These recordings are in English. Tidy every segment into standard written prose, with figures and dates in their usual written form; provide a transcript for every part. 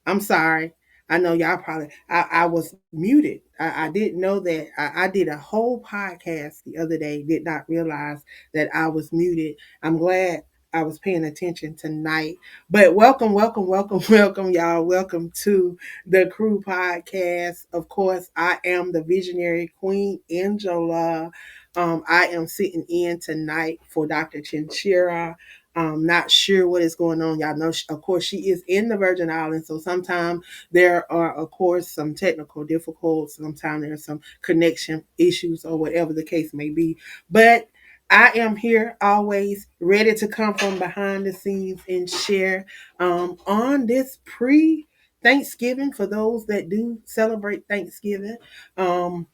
I'm sorry. I know y'all probably. I was muted. I didn't know that. I did a whole podcast the other day. Did not realize that I was muted. I'm glad I was paying attention tonight. But welcome, welcome, welcome, welcome, y'all. Welcome to the Crew Podcast. Of course, I am the visionary Queen Angela. I am sitting in tonight for Dr. Chinchira. Not sure what is going on. Y'all know, of course, she is in the Virgin Islands, so sometimes there are, of course, some technical difficulties. Sometimes there are some connection issues or whatever the case may be. But I am here always ready to come from behind the scenes and share on this pre Thanksgiving for those that do celebrate Thanksgiving. Um,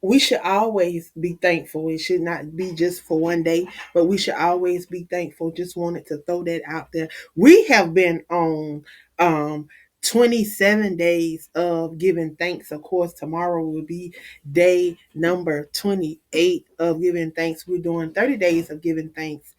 we should always be thankful. It should not be just for one day, but we should always be thankful. Just wanted to throw that out there. We have been on 27 days of giving thanks. Of course, tomorrow will be day number 28 of giving thanks. We're doing 30 days of giving thanks.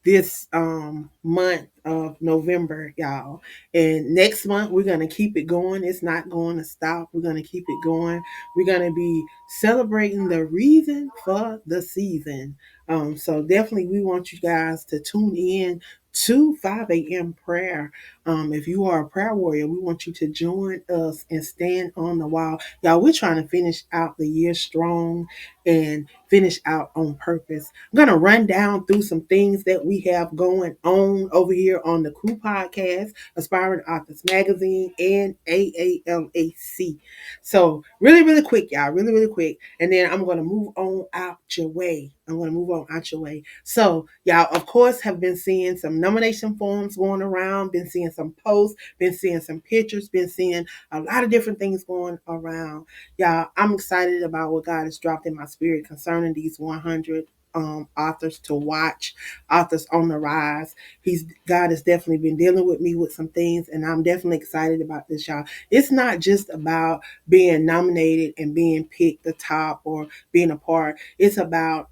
This month of November, y'all. And next month we're gonna keep it going. It's not going to stop. We're gonna keep it going. We're gonna be celebrating the reason for the season. So definitely we want you guys to tune in to 5 a.m. prayer. If you are a prayer warrior, we want you to join us and stand on the wall. Y'all, we're trying to finish out the year strong and finish out on purpose. I'm going to run down through some things that we have going on over here on the Crew Podcast, Aspiring Authors Magazine, and AALAC. So, really, really quick, y'all, really, really quick. And then I'm going to move on out your way. I'm going to move on out your way. So, y'all, of course, have been seeing some nomination forms going around, been seeing some posts, been seeing some pictures, been seeing a lot of different things going around. Y'all, I'm excited about what God has dropped in my spirit concerning these 100 authors to watch, authors on the rise. God has definitely been dealing with me with some things, and I'm definitely excited about this, y'all. It's not just about being nominated and being picked the top or being a part. It's about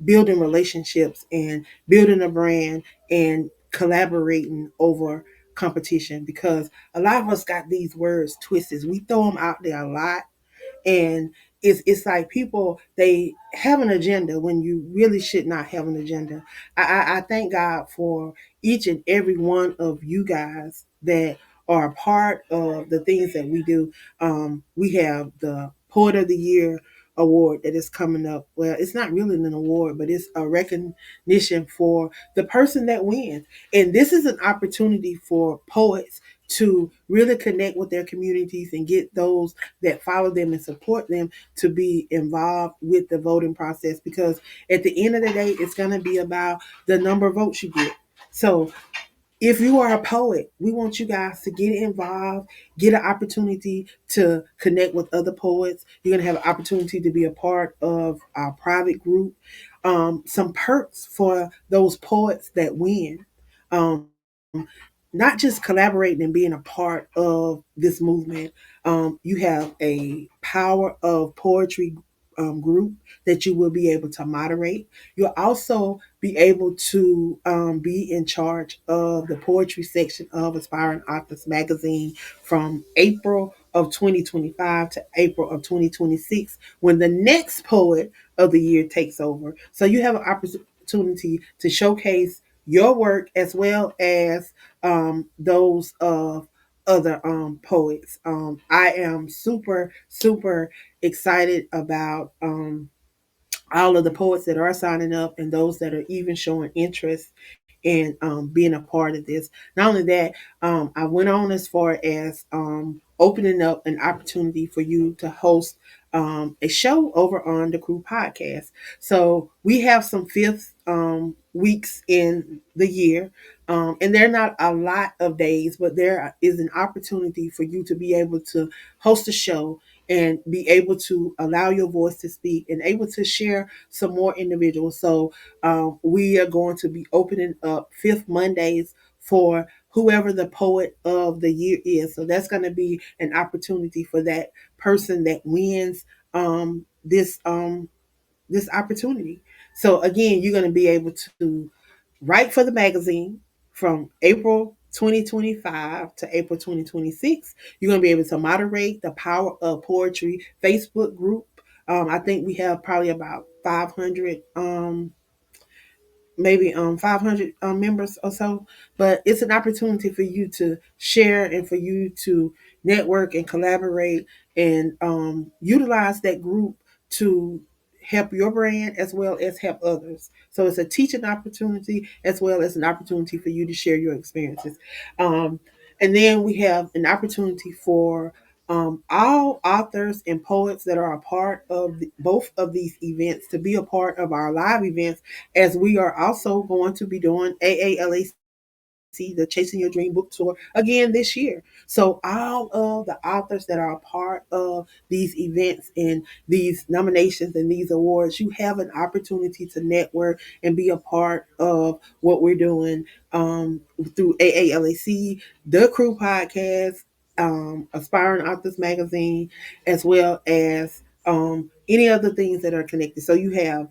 building relationships and building a brand and collaborating over competition, because a lot of us got these words twisted. We throw them out there a lot, and it's like people, they have an agenda when you really should not have an agenda. I thank God for each and every one of you guys that are a part of the things that we do. We have the Poet of the Year award that is coming up. Well, it's not really an award, but it's a recognition for the person that wins. And this is an opportunity for poets to really connect with their communities and get those that follow them and support them to be involved with the voting process, because at the end of the day, it's going to be about the number of votes you get. So if you are a poet, we want you guys to get involved, get an opportunity to connect with other poets. You're going to have an opportunity to be a part of our private group. Some perks for those poets that win. Um, Not just collaborating and being a part of this movement. You have a power of poetry group that you will be able to moderate. You'll also be able to be in charge of the poetry section of Aspiring Authors Magazine from April of 2025 to April of 2026, when the next poet of the year takes over. So you have an opportunity to showcase your work as well as those of other poets. I am super, super excited about all of the poets that are signing up and those that are even showing interest in being a part of this. Not only that, I went on as far as opening up an opportunity for you to host a show over on the Crew Podcast. So we have some fifth weeks in the year, and they're not a lot of days, but there is an opportunity for you to be able to host a show and be able to allow your voice to speak and able to share some more individuals. So we are going to be opening up fifth Mondays for whoever the poet of the year is. So that's going to be an opportunity for that person that wins this opportunity. So again, you're going to be able to write for the magazine from April 2025 to April 2026. You're going to be able to moderate the Power of Poetry Facebook group. I think we have probably about 500 maybe 500 members or so, but it's an opportunity for you to share and for you to network and collaborate and utilize that group to help your brand as well as help others. So it's a teaching opportunity as well as an opportunity for you to share your experiences. um, and then we have an opportunity for all authors and poets that are a part of both of these events to be a part of our live events, as we are also going to be doing AALAC, the Chasing Your Dream book tour, again this year. So all of the authors that are a part of these events and these nominations and these awards, you have an opportunity to network and be a part of what we're doing through AALAC, the Crew Podcast, Aspiring Authors Magazine, as well as any other things that are connected. So you have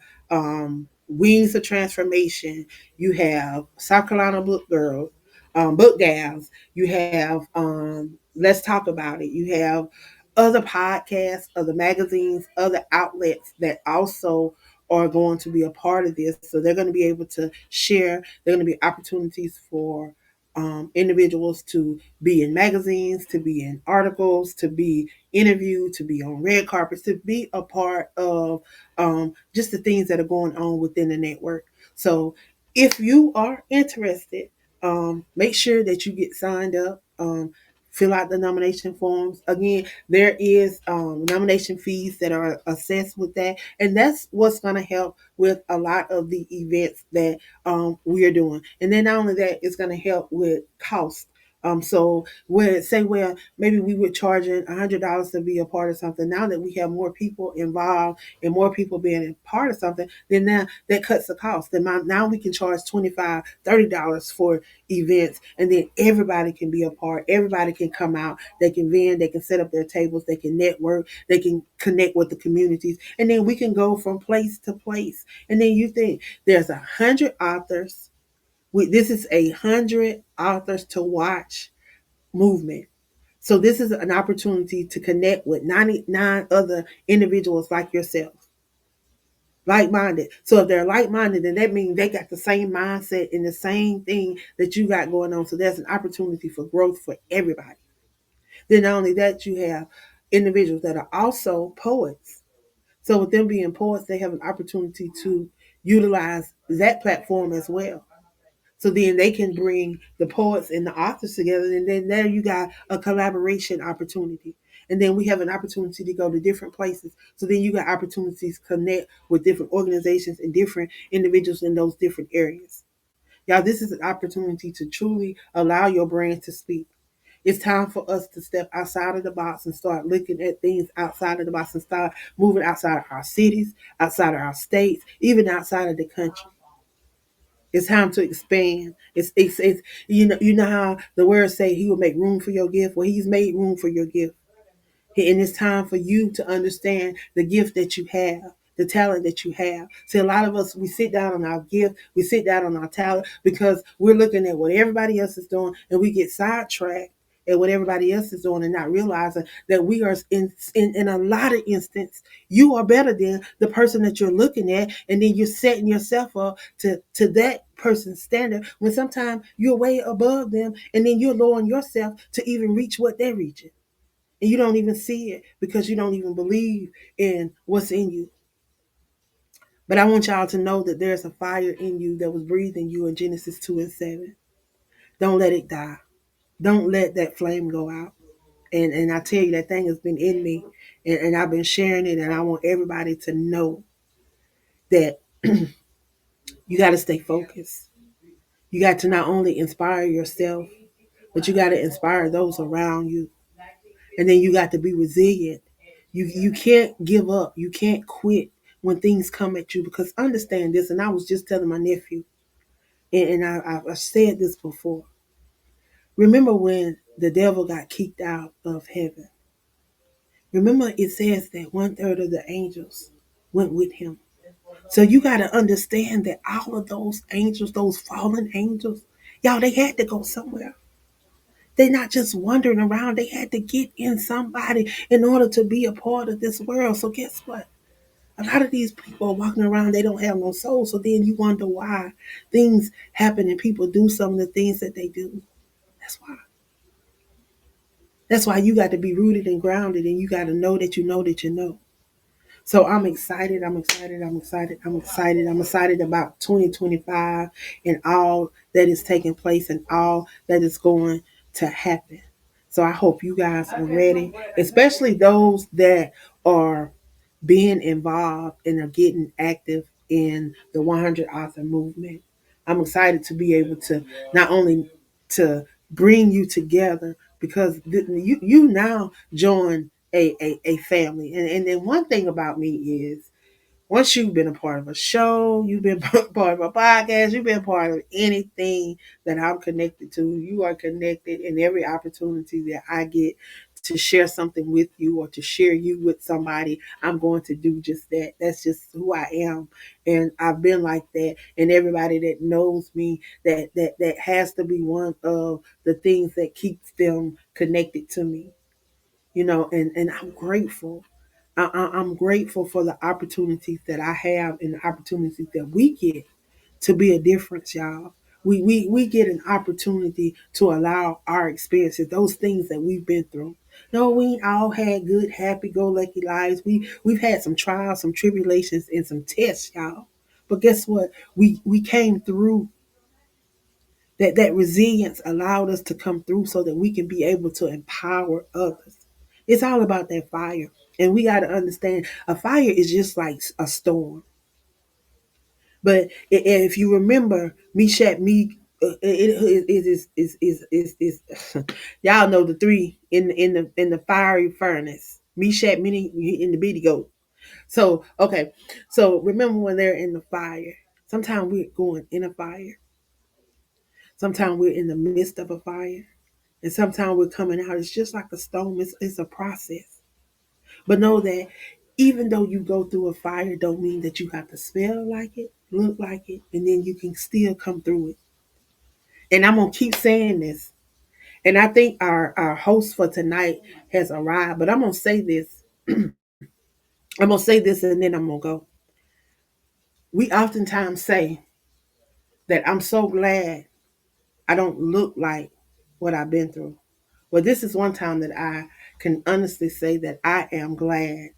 Wings of Transformation, you have South Carolina Book Girls, Book Gals, you have Let's Talk About It, you have other podcasts, other magazines, other outlets that also are going to be a part of this. So they're going to be able to share. There are going to be opportunities for individuals to be in magazines, to be in articles, to be interviewed, to be on red carpets, to be a part of just the things that are going on within the network. So if you are interested, make sure that you get signed up. Fill out the nomination forms. Again, there is nomination fees that are assessed with that, and that's what's going to help with a lot of the events that we are doing. And then not only that, it's going to help with cost. So where say, well, maybe we were charging $100 to be a part of something. Now that we have more people involved and more people being a part of something, then now that cuts the cost. Then now we can charge $25, $30 for events, and then everybody can be a part. Everybody can come out. They can vend. They can set up their tables. They can network. They can connect with the communities, and then we can go from place to place. And then you think there's 100 authors. This is 100 authors to watch movement. So this is an opportunity to connect with 99 other individuals like yourself, like-minded. So if they're like-minded, then that means they got the same mindset and the same thing that you got going on. So there's an opportunity for growth for everybody. Then not only that, you have individuals that are also poets. So with them being poets, they have an opportunity to utilize that platform as well. So then they can bring the poets and the authors together, and then there you got a collaboration opportunity. And then we have an opportunity to go to different places. So then you got opportunities to connect with different organizations and different individuals in those different areas. Y'all, this is an opportunity to truly allow your brand to speak. It's time for us to step outside of the box and start looking at things outside of the box and start moving outside of our cities, outside of our states, even outside of the country. It's time to expand. It's you know how the words say he will make room for your gift. Well, he's made room for your gift. And it's time for you to understand the gift that you have, the talent that you have. See, a lot of us, we sit down on our gift, we sit down on our talent because we're looking at what everybody else is doing, and we get sidetracked at what everybody else is doing and not realizing that we are in a lot of instances, you are better than the person that you're looking at, and then you're setting yourself up to that person's standard when sometimes you're way above them, and then you're lowering yourself to even reach what they're reaching. And you don't even see it because you don't even believe in what's in you. But I want y'all to know that there's a fire in you that was breathed in you in Genesis 2 and 7. Don't let it die. Don't let that flame go out. And I tell you, that thing has been in me, and I've been sharing it, and I want everybody to know that you got to stay focused. You got to not only inspire yourself, but you got to inspire those around you. And then you got to be resilient. You can't give up. You can't quit when things come at you, because understand this. And I was just telling my nephew, and I've said this before. Remember when the devil got kicked out of heaven? Remember, it says that 1/3 of the angels went with him. So you got to understand that all of those angels, those fallen angels, y'all, they had to go somewhere. They're not just wandering around. They had to get in somebody in order to be a part of this world. So guess what? A lot of these people are walking around, they don't have no soul. So then you wonder why things happen and people do some of the things that they do. That's why. That's why you got to be rooted and grounded, and you got to know that you know that you know. So I'm excited. I'm excited. I'm excited. I'm excited. I'm excited about 2025 and all that is taking place and all that is going to happen. So I hope you guys are ready, especially those that are being involved and are getting active in the 100 author movement. I'm excited to be able to not only to bring you together because you now join a family. And then one thing about me is once you've been a part of a show, you've been part of a podcast, you've been part of anything that I'm connected to, you are connected in every opportunity that I get to share something with you or to share you with somebody, I'm going to do just that. That's just who I am. And I've been like that. And everybody that knows me, that has to be one of the things that keeps them connected to me. And I'm grateful. I'm grateful for the opportunities that I have and the opportunities that we get to be a difference, y'all. We get an opportunity to allow our experiences, those things that we've been through. No, we ain't all had good, happy, go lucky lives. We've had some trials, some tribulations, and some tests, y'all. But guess what? We came through. That resilience allowed us to come through so that we can be able to empower others. It's all about that fire. And we got to understand a fire is just like a storm. But if you remember, Meshach, it is y'all know the three in the fiery furnace. Meshach, many in the beady goat. So okay, so remember when they're in the fire. Sometimes we're going in a fire. Sometimes we're in the midst of a fire. And sometimes we're coming out. It's just like a storm. It's a process. But know that even though you go through a fire, don't mean that you have to smell like it, look like it, and then you can still come through it. And I'm gonna keep saying this. And I think our host for tonight has arrived. But I'm gonna say this. I'm gonna say this and then I'm gonna go. We oftentimes say that I'm so glad I don't look like what I've been through. Well, this is one time that I can honestly say that I am glad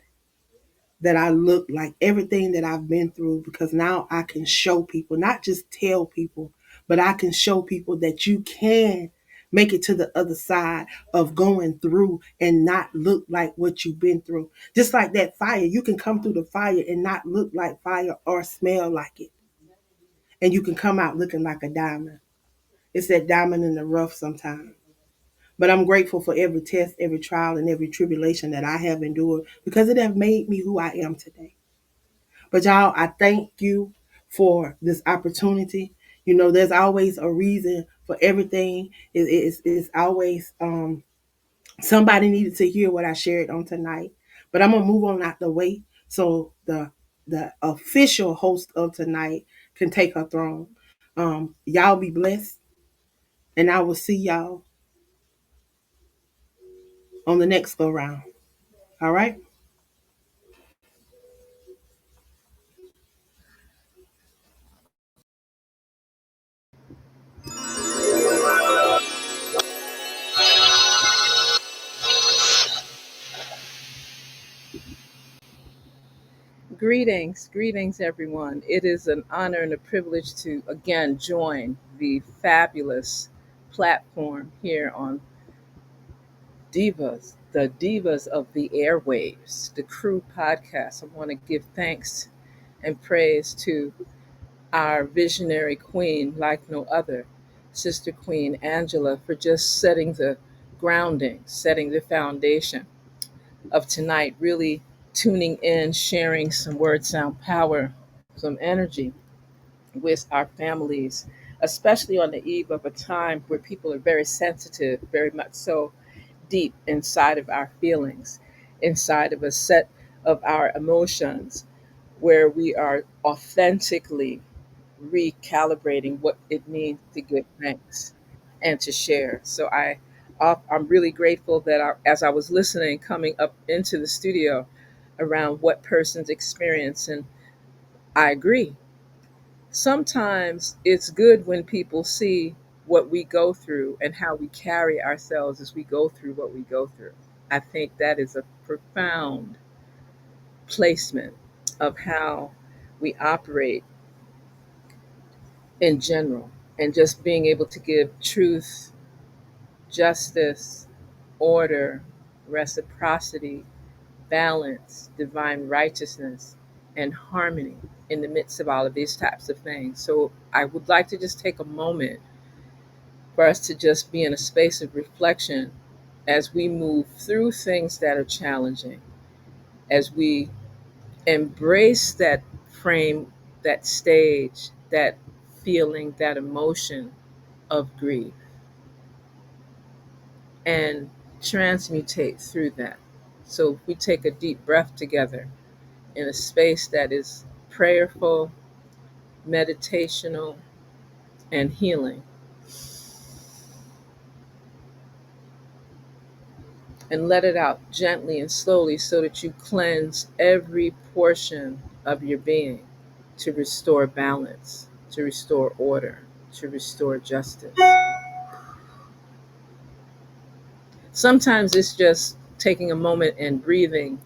that I look like everything that I've been through because now I can show people, not just tell people, but I can show people that you can make it to the other side of going through and not look like what you've been through. Just like that fire, you can come through the fire and not look like fire or smell like it. And you can come out looking like a diamond. It's that diamond in the rough sometimes. But I'm grateful for every test, every trial, and every tribulation that I have endured because it has made me who I am today. But y'all, I thank you for this opportunity. There's always a reason for everything. It's always somebody needed to hear what I shared on tonight. But I'm gonna move on out the way so the official host of tonight can take her throne. Y'all be blessed, and I will see y'all on the next go round. All right. Greetings, greetings, everyone. It is an honor and a privilege to again join the fabulous platform here on Divas, the Divas of the Airwaves, the Crew podcast. I want to give thanks and praise to our visionary queen, like no other, Sister Queen Angela, for just setting the grounding, setting the foundation of tonight, really tuning in, sharing some word sound power, some energy with our families, especially on the eve of a time where people are very sensitive, very much so deep inside of our feelings, inside of a set of our emotions, where we are authentically recalibrating what it means to give thanks and to share. So I I'm really grateful that as I was listening, coming up into the studio around what persons experience, and I agree. Sometimes it's good when people see what we go through and how we carry ourselves as we go through what we go through. I think that is a profound placement of how we operate in general, and just being able to give truth, justice, order, reciprocity, balance, divine righteousness, and harmony in the midst of all of these types of things. So I would like to just take a moment for us to just be in a space of reflection as we move through things that are challenging, as we embrace that frame, that stage, that feeling, that emotion of grief, and transmutate through that. So if we take a deep breath together in a space that is prayerful, meditational, and healing, and let it out gently and slowly so that you cleanse every portion of your being to restore balance, to restore order, to restore justice. Sometimes it's just taking a moment and breathing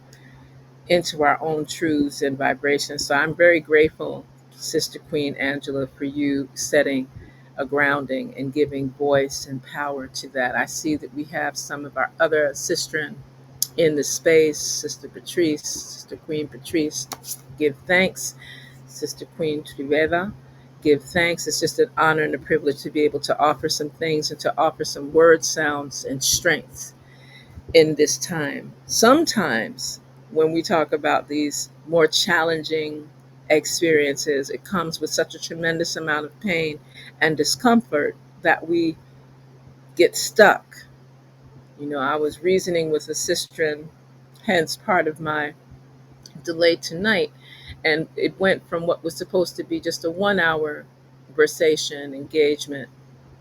into our own truths and vibrations. So I'm very grateful, Sister Queen Angela, for you setting a grounding and giving voice and power to that. I see that we have some of our other sistren in the space. Sister Patrice, Sister Queen Patrice, give thanks. Sister Queen Triveda, give thanks. It's just an honor and a privilege to be able to offer some things and to offer some word sounds and strength in this time. Sometimes when we talk about these more challenging experiences, it comes with such a tremendous amount of pain and discomfort that we get stuck. I was reasoning with a sister, hence part of my delay tonight, and it went from what was supposed to be just a 1 hour conversation engagement.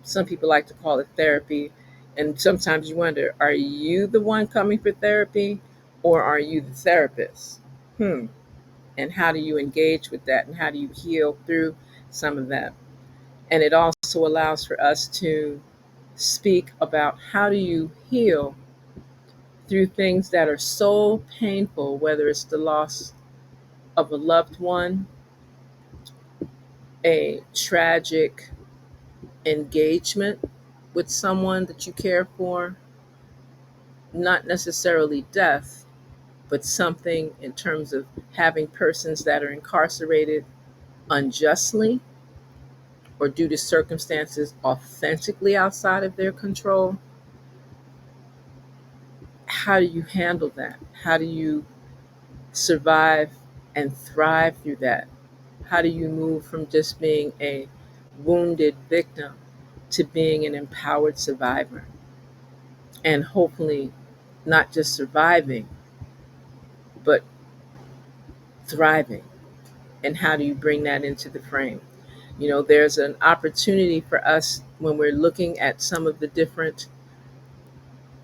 Some people like to call it therapy. And sometimes you wonder, are you the one coming for therapy, or are you the therapist? Hmm. And how do you engage with that? And how do you heal through some of that? And it also allows for us to speak about how do you heal through things that are so painful, whether it's the loss of a loved one, a tragic engagement with someone that you care for, not necessarily death, but something in terms of having persons that are incarcerated unjustly or due to circumstances authentically outside of their control. How do you handle that? How do you survive and thrive through that? How do you move from just being a wounded victim to being an empowered survivor? And hopefully, not just surviving, but thriving. And how do you bring that into the frame? There's an opportunity for us when we're looking at some of the different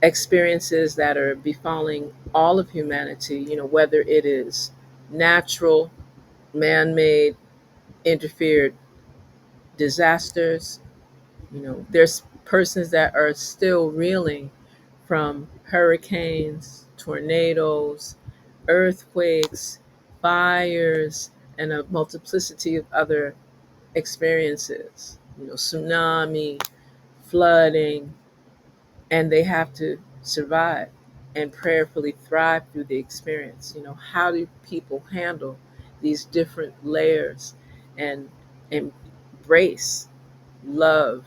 experiences that are befalling all of humanity, whether it is natural, man made, interfered disasters. There's persons that are still reeling from hurricanes, tornadoes, earthquakes, fires, and a multiplicity of other experiences, tsunami, flooding, and they have to survive and prayerfully thrive through the experience. How do people handle these different layers and embrace love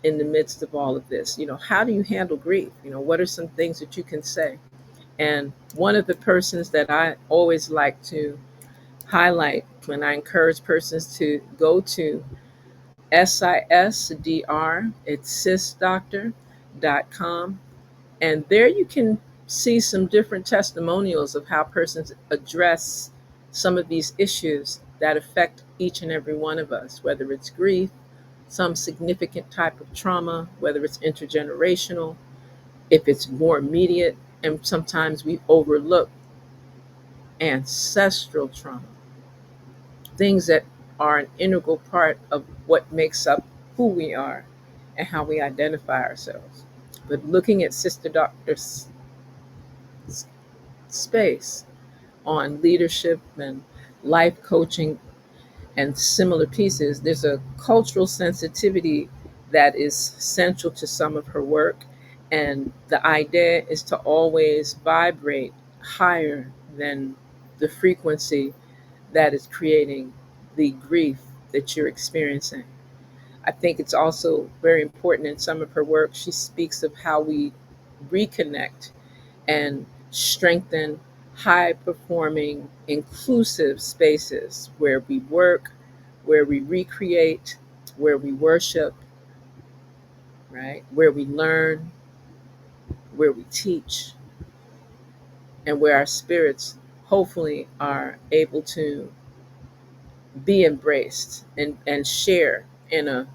in the midst of all of this? How do you handle grief? What are some things that you can say? And one of the persons that I always like to highlight when I encourage persons to go to SISDR, it's sisdoctor.com. And there you can see some different testimonials of how persons address some of these issues that affect each and every one of us, whether it's grief, some significant type of trauma, whether it's intergenerational, If it's more immediate, and sometimes we overlook ancestral trauma, things that are an integral part of what makes up who we are and how we identify ourselves. But looking at Sister Doctor's space on leadership and life coaching and similar pieces, there's a cultural sensitivity that is central to some of her work. And the idea is to always vibrate higher than the frequency that is creating the grief that you're experiencing. I think it's also very important in some of her work. She speaks of how we reconnect and strengthen high performing, inclusive spaces where we work, where we recreate, where we worship, right? Where we learn, where we teach, and where our spirits hopefully are able to be embraced and share in a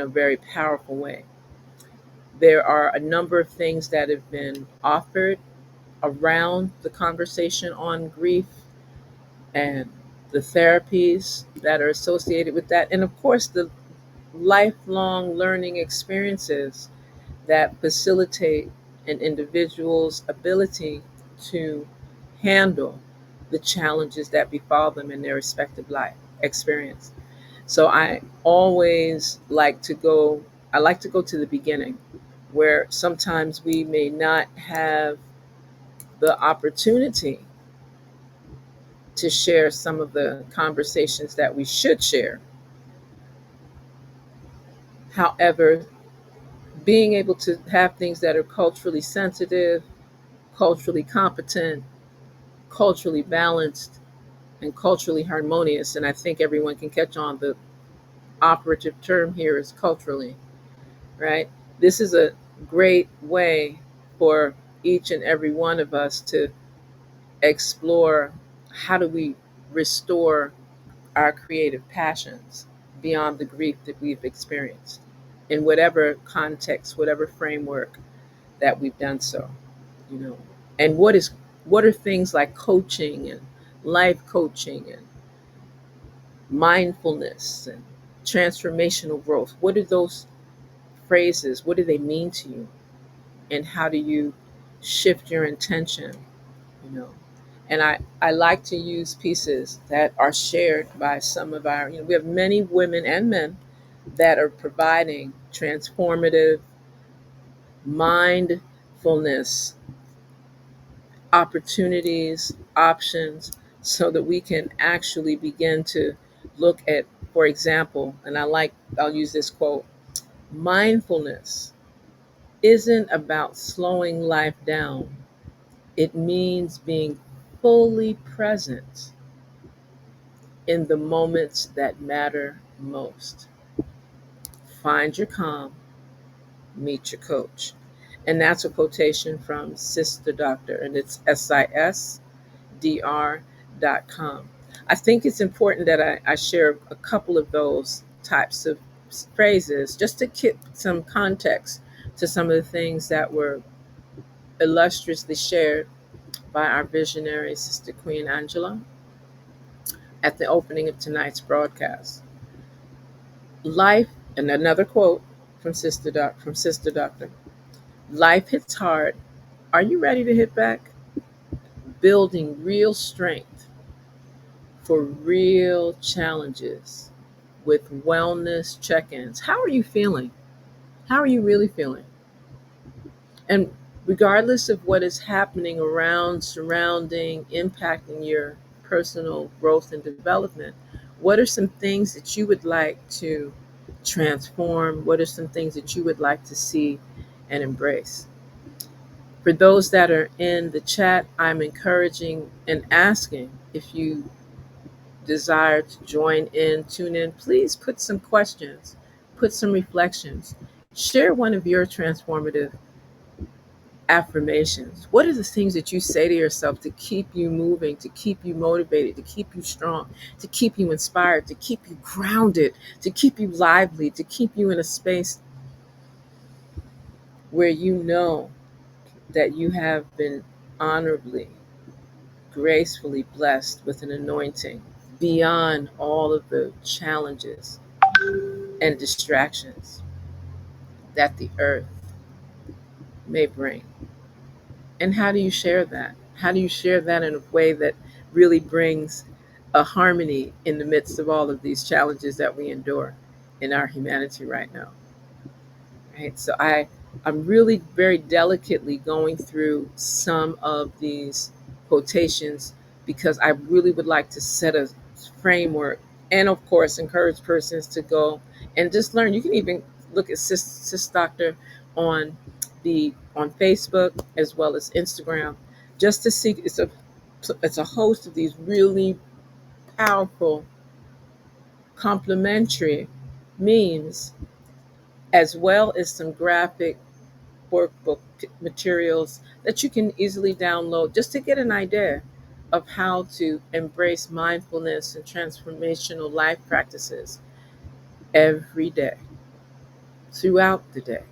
very powerful way. There are a number of things that have been offered around the conversation on grief and the therapies that are associated with that, and of course, the lifelong learning experiences that facilitate an individual's ability to handle the challenges that befall them in their respective life experience. So I like to go to the beginning, where sometimes we may not have the opportunity to share some of the conversations that we should share. However, being able to have things that are culturally sensitive, culturally competent, culturally balanced, and culturally harmonious, and I think everyone can catch on the operative term here is culturally, right? This is a great way for each and every one of us to explore how do we restore our creative passions beyond the grief that we've experienced in whatever context, whatever framework that we've done so, you know. And what are things like coaching and life coaching and mindfulness and transformational growth? What are those phrases? What do they mean to you? And how do you shift your intention, you know? And I like to use pieces that are shared by some of our, we have many women and men that are providing transformative mindfulness opportunities, options, so that we can actually begin to look at, for example, and I'll use this quote: mindfulness isn't about slowing life down, it means being fully present in the moments that matter most. Find your calm, meet your coach. And that's a quotation from Sister Doctor, and it's SISDR.com. I think it's important that I share a couple of those types of phrases just to give some context to some of the things that were illustriously shared by our visionary Sister Queen Angela at the opening of tonight's broadcast. Life, and another quote from Sister Doctor. Life hits hard. Are you ready to hit back? Building real strength for real challenges with wellness check-ins. How are you feeling? How are you really feeling? And regardless of what is happening around, surrounding, impacting your personal growth and development, what are some things that you would like to transform? What are some things that you would like to see and embrace? For those that are in the chat, I'm encouraging and asking if you desire to join in, tune in, please put some questions, put some reflections, share one of your transformative affirmations. What are the things that you say to yourself to keep you moving, to keep you motivated, to keep you strong, to keep you inspired, to keep you grounded, to keep you lively, to keep you in a space where you know that you have been honorably, gracefully blessed with an anointing beyond all of the challenges and distractions that the earth may bring. And how do you share that? How do you share that in a way that really brings a harmony in the midst of all of these challenges that we endure in our humanity right now? Right? I'm really very delicately going through some of these quotations because I really would like to set a framework and of course encourage persons to go and just learn. You can even look at Sis Doctor on the on Facebook as well as Instagram just to see it's a host of these really powerful complementary memes as well as some graphic workbook materials that you can easily download just to get an idea of how to embrace mindfulness and transformational life practices every day, throughout the day.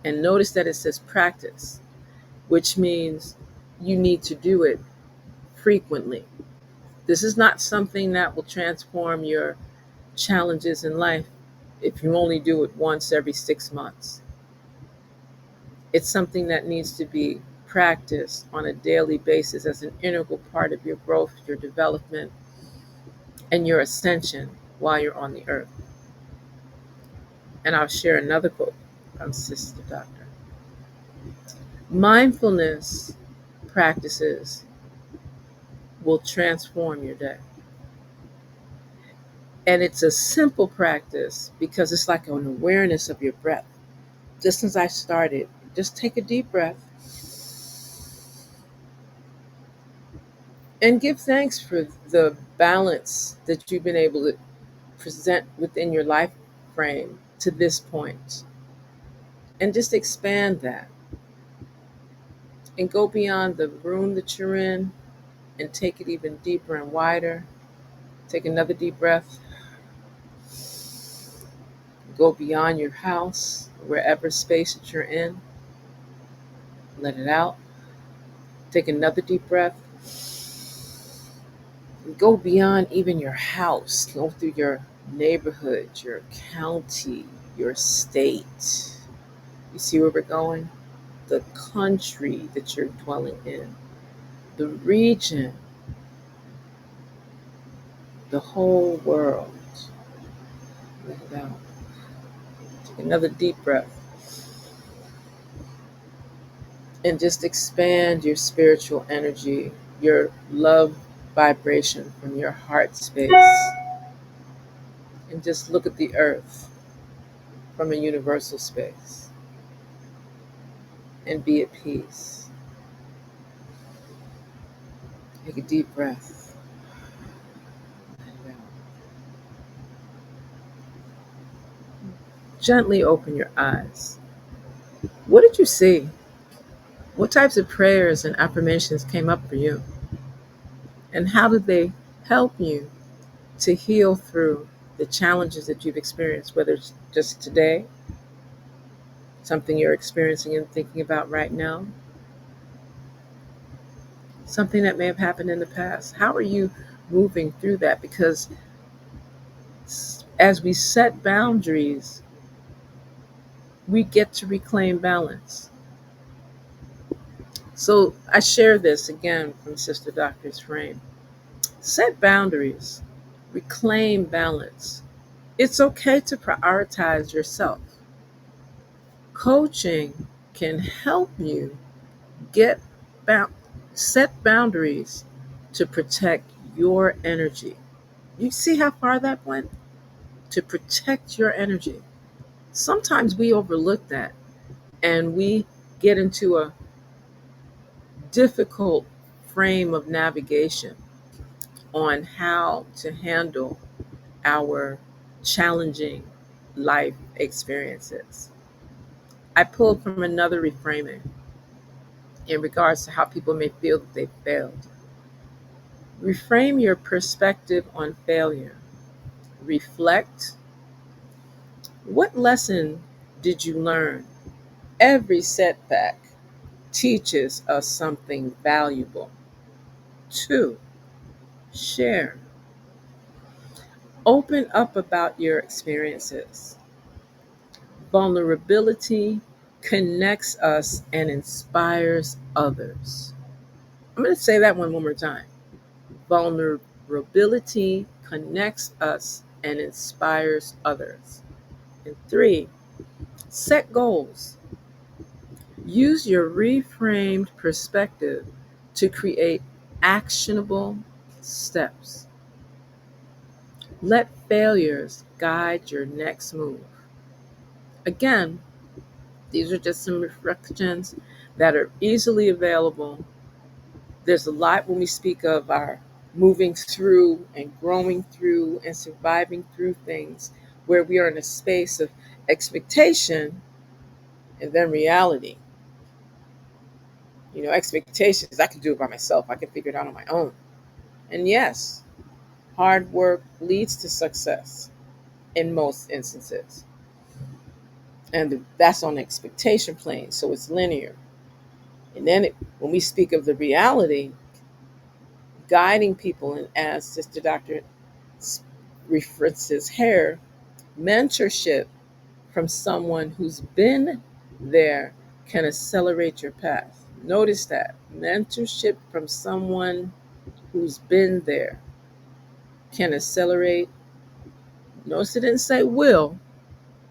And notice that it says practice, which means you need to do it frequently. This is not something that will transform your challenges in life if you only do it once every 6 months. It's something that needs to be practiced on a daily basis as an integral part of your growth, your development, and your ascension while you're on the earth. And I'll share another quote from Sister Doctor. Mindfulness practices will transform your day. And it's a simple practice because it's like an awareness of your breath. Just as I started, just take a deep breath and give thanks for the balance that you've been able to present within your life frame to this point, and just expand that and go beyond the room that you're in and take it even deeper and wider. Take another deep breath. Go beyond your house, wherever space that you're in. Let it out. Take another deep breath. Go beyond even your house. Go through your neighborhood, your county, your state. You see where we're going? The country that you're dwelling in, the region, the whole world. Let it out. Take another deep breath and just expand your spiritual energy, your love vibration from your heart space, and just look at the earth from a universal space and be at peace. Take a deep breath. Let it out. Gently open your eyes. What did you see? What types of prayers and affirmations came up for you? And how did they help you to heal through the challenges that you've experienced, whether it's just today, something you're experiencing and thinking about right now, something that may have happened in the past? How are you moving through that? Because as we set boundaries, we get to reclaim balance. So I share this again from Sister Doctor's frame. Set boundaries, reclaim balance. It's okay to prioritize yourself. Coaching can help you get bound, set boundaries to protect your energy. You see how far that went? To protect your energy. Sometimes we overlook that and we get into a difficult frame of navigation on how to handle our challenging life experiences. I pulled from another reframing in regards to how people may feel that they failed. Reframe your perspective on failure. Reflect. What lesson did you learn? Every setback, teaches us something valuable. Two, share. Open up about your experiences. Vulnerability connects us and inspires others. I'm going to say that one more time. Vulnerability connects us and inspires others. And three, set goals. Use your reframed perspective to create actionable steps. Let failures guide your next move. Again, these are just some reflections that are easily available. There's a lot when we speak of our moving through and growing through and surviving through things where we are in a space of expectation and then reality. Expectations, I can do it by myself, I can figure it out on my own. And yes, hard work leads to success in most instances. And that's on the expectation plane, so it's linear. And then when we speak of the reality, guiding people, and as Sister Dr. references here, mentorship from someone who's been there can accelerate your path. Notice that mentorship from someone who's been there can accelerate. Notice it didn't say will,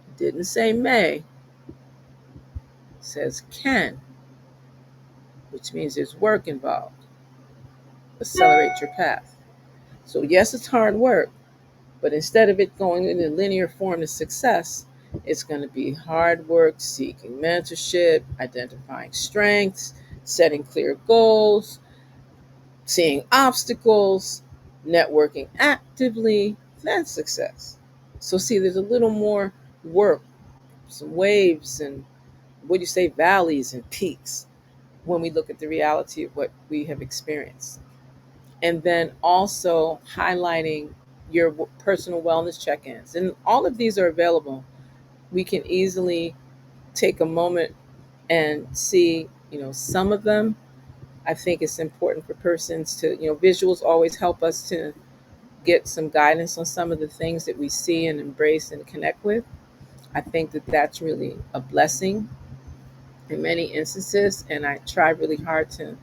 it didn't say may, it says can, which means there's work involved. Accelerate your path. So yes, it's hard work, but instead of it going in a linear form to success, it's going to be hard work, seeking mentorship, identifying strengths, setting clear goals, seeing obstacles, networking actively, then success. So, see, there's a little more work, some waves, and what do you say, valleys and peaks when we look at the reality of what we have experienced. And then also highlighting your personal wellness check ins. And all of these are available. We can easily take a moment and see, some of them. I think it's important for persons to, visuals always help us to get some guidance on some of the things that we see and embrace and connect with. I think that that's really a blessing in many instances. And I try really hard to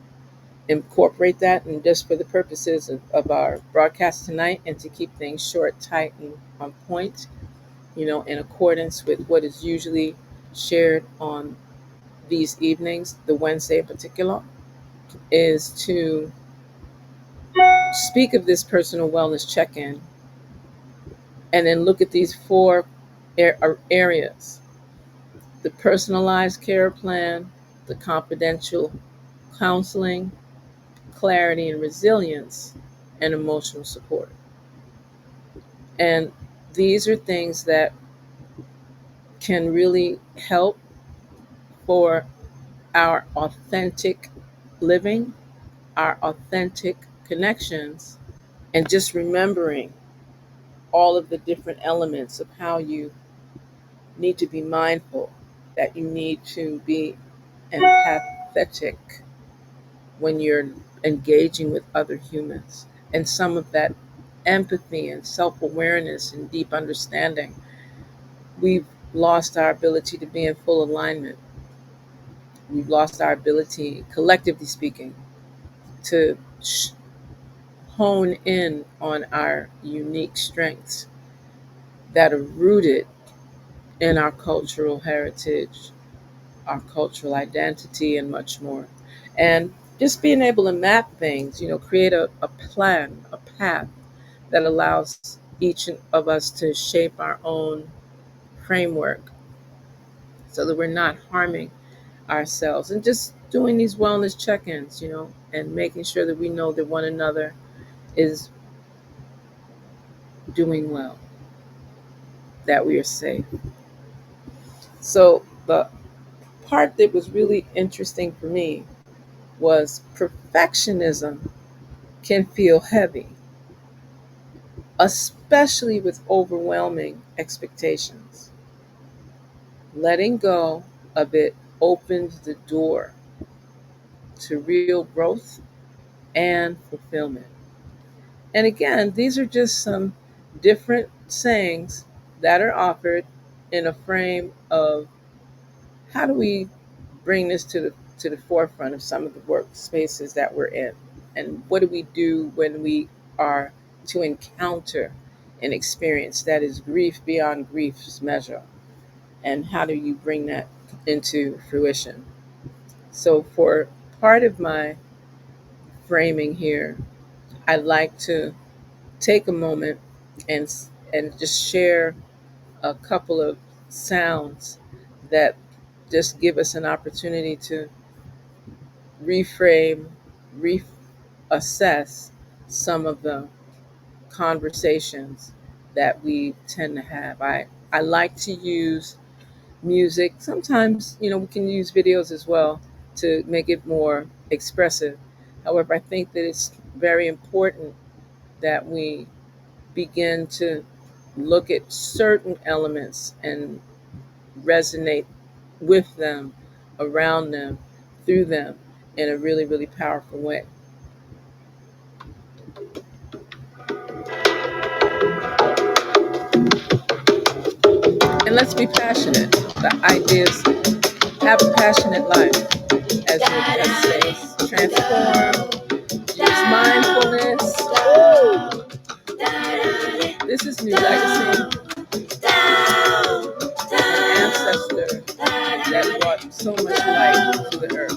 incorporate that, and just for the purposes of our broadcast tonight, and to keep things short, tight, and on point, in accordance with what is usually shared on these evenings, the Wednesday in particular, is to speak of this personal wellness check-in and then look at these four areas: the personalized care plan, the confidential counseling, clarity and resilience, and emotional support. And these are things that can really help for our authentic living, our authentic connections, and just remembering all of the different elements of how you need to be mindful, that you need to be empathetic when you're engaging with other humans. And some of that empathy and self awareness and deep understanding, we've lost our ability to be in full alignment. We've lost our ability, collectively speaking, to hone in on our unique strengths that are rooted in our cultural heritage, our cultural identity, and much more. And just being able to map things, create a plan, a path that allows each of us to shape our own framework so that we're not harming ourselves, and just doing these wellness check-ins, and making sure that we know that one another is doing well, that we are safe. So the part that was really interesting for me was perfectionism can feel heavy, especially with overwhelming expectations. Letting go of it opens the door to real growth and fulfillment. And again, these are just some different sayings that are offered in a frame of how do we bring this to the forefront of some of the workspaces that we're in, and what do we do when we are to encounter an experience that is grief beyond grief's measure, and how do you bring that into fruition? So for part of my framing here, I'd like to take a moment and just share a couple of sounds that just give us an opportunity to reframe, reassess some of the conversations that we tend to have. I like to use music. Sometimes, we can use videos as well to make it more expressive. However, I think that it's very important that we begin to look at certain elements and resonate with them, around them, through them in a really, really powerful way. And let's be passionate. The idea is have a passionate life, as it says. Transform, use mindfulness. Woo! This is New Legacy, an ancestor that brought so much light to the earth.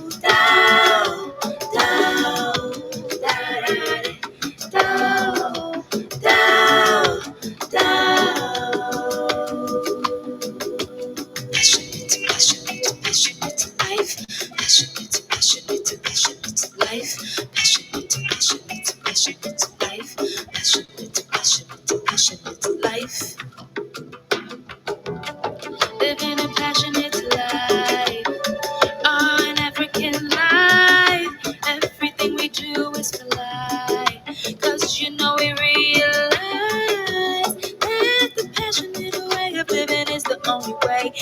Life, living a passionate life, an African life. Everything we do is for life, 'cause we realize that the passionate way of living is the only way.